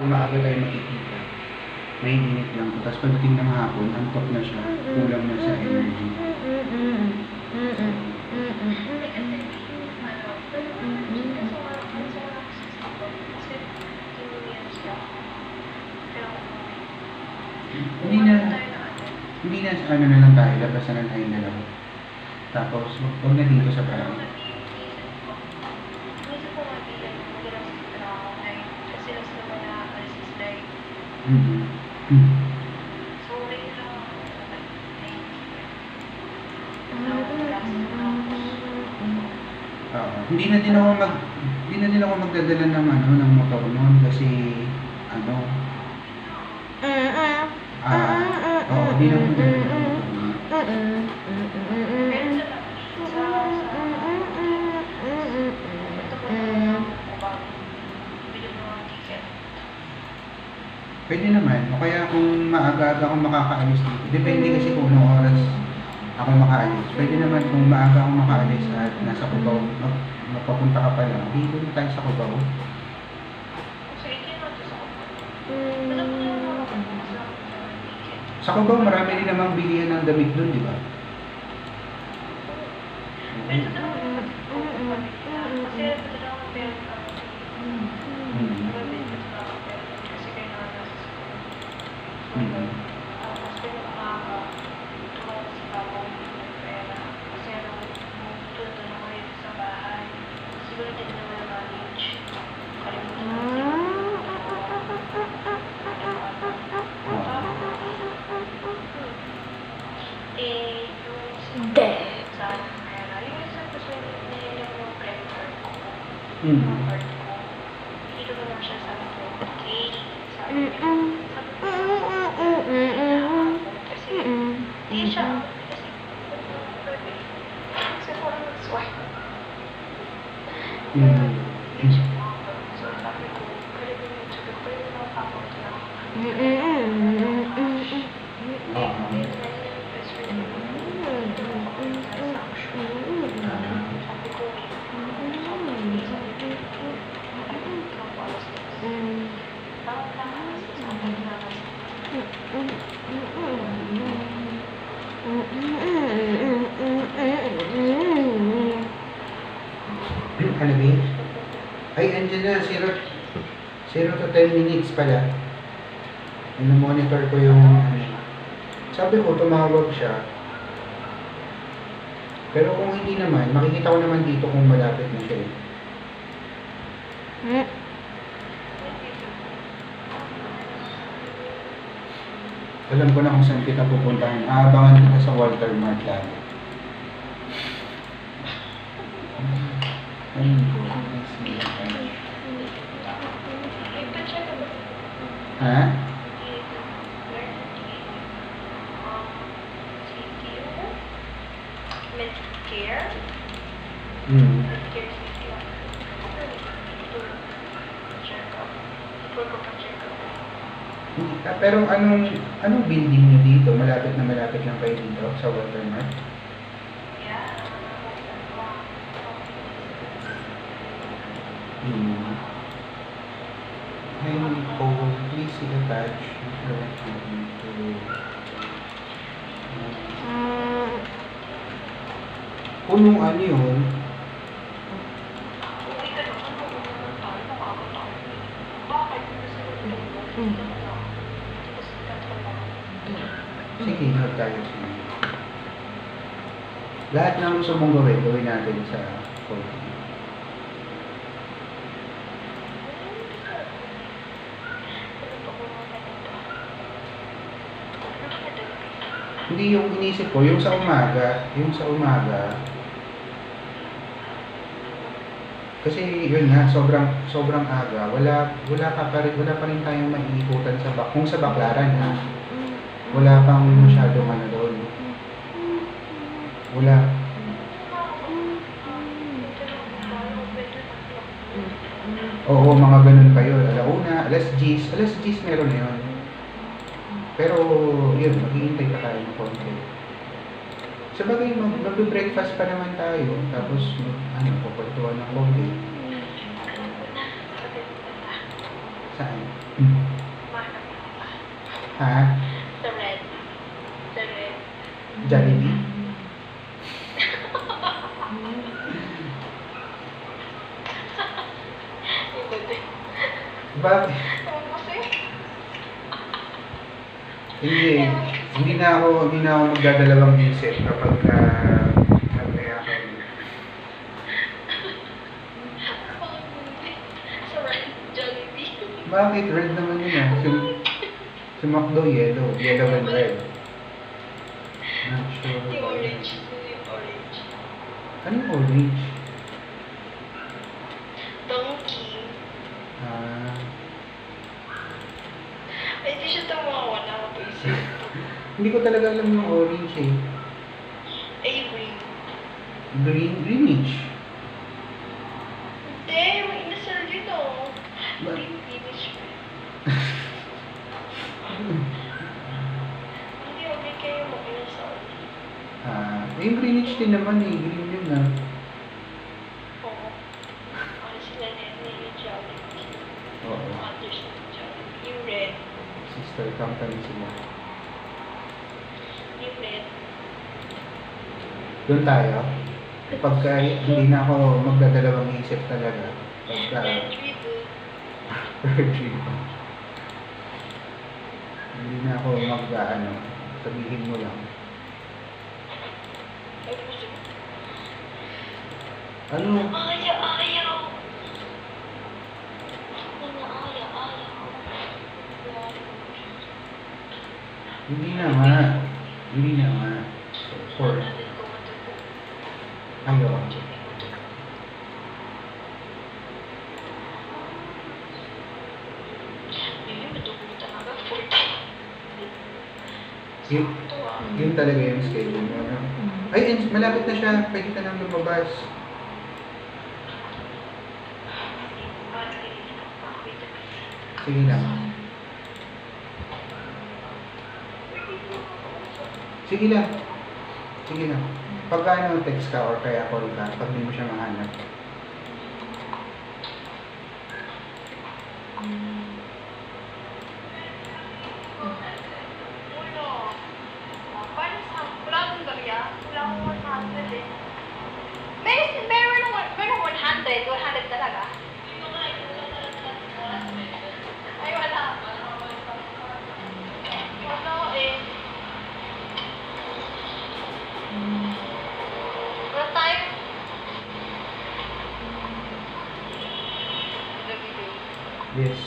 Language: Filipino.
maaga tayo makikita. May init lang po. Tapos pagdating ng hapon, antok na siya. Kulang na sa energy. Hindi na ano na lang tayo, labas na lang tayo dalawa. Tapos, huwag na dito sa bahay. Hindi na din ako magdadala ng ng motor noon kasi hindi na ako magdadala ng motor noon. Pwede naman, o kaya kung maaga-aga akong makakaalis dito, depende kasi kung anong oras ako makaalis. Pwede naman kung maaga akong makaalis at nasa Cubao, mapapunta ka pa lang, dito na tayo sa Cubao. Sa Cubao, marami rin namang bilihan ng damit doon, di ba? Ay, andyan na, 0 to 10 minutes pala. Monitor ko yung sabi ko, tumawag siya. Pero kung hindi naman, makikita ko naman dito kung malapit na siya. Alam ko na kung saan kita pupuntahan. Aabangan kita sa Walter Mart lang. Ha? Medicare? Pero anong building niyo dito? Malapit lang kayo dito sa Walter Mart? Please see attached. Punong ano yun? Sige, hag tayo. Lahat ng gusto mong gawin natin sa course. Hindi yung inisip ko, yung sa umaga, kasi yun nga, sobrang aga, wala pa rin tayong maiikutan kung sa Baclaran ha. Wala pang masyadong doon. Wala. Oo, mga ganun pa yun. Alauna, alas 10 meron na yun. Pero, yun, maghihintay pa tayo ng konti. Sabagay, mag-breakfast pa naman tayo. Tapos, pupultuhan ng konti. Saan? Mana pa. Ha? Sa red. Sa red. Jollibee? Iba din. Bakit? Ewan ko sa'yo. Hindi na ako magdadalawang isip kapag nag-kaya ako. Sa red. Jollibee. Bakit? Red naman yun ah. Si McDo, yellow. Yellow and red. Not sure. Yung orange. Yung orange. Anong orange? Donkey. Ah, Ay, di siya tumawa na ako isip. hindi ko talaga alam yung orange eh. Ay, green. Greenish. Hindi, may inasal dito. Ba- Green, greenish. Hindi, okay kayo mo inasal. Yung greenish din naman eh. Green yun ah. Oo. Ano sila na yung Jollibee. Oo. Others ng Jollibee. Yung red. Sister company sila. Yung red. Doon tayo. Pagka hindi na ako magdadalawang isip talaga. Pagka Red ribbon. hindi na ako sabihin mo lang. Ay, gusto ko. Ano? Ayaw. Mga ayaw. Hindi na nga. So, for ayaw. Yun talaga yung schedule mo. No? Ay, malapit na siya. Pwede ka nang lumabas. Sige lang. Sige lang. Pagka text ka or kaya call ka, pag hindi mo siya mahanap. Meron 100 talaga. Ay, wala. Wala eh. Wala tayo. Yes.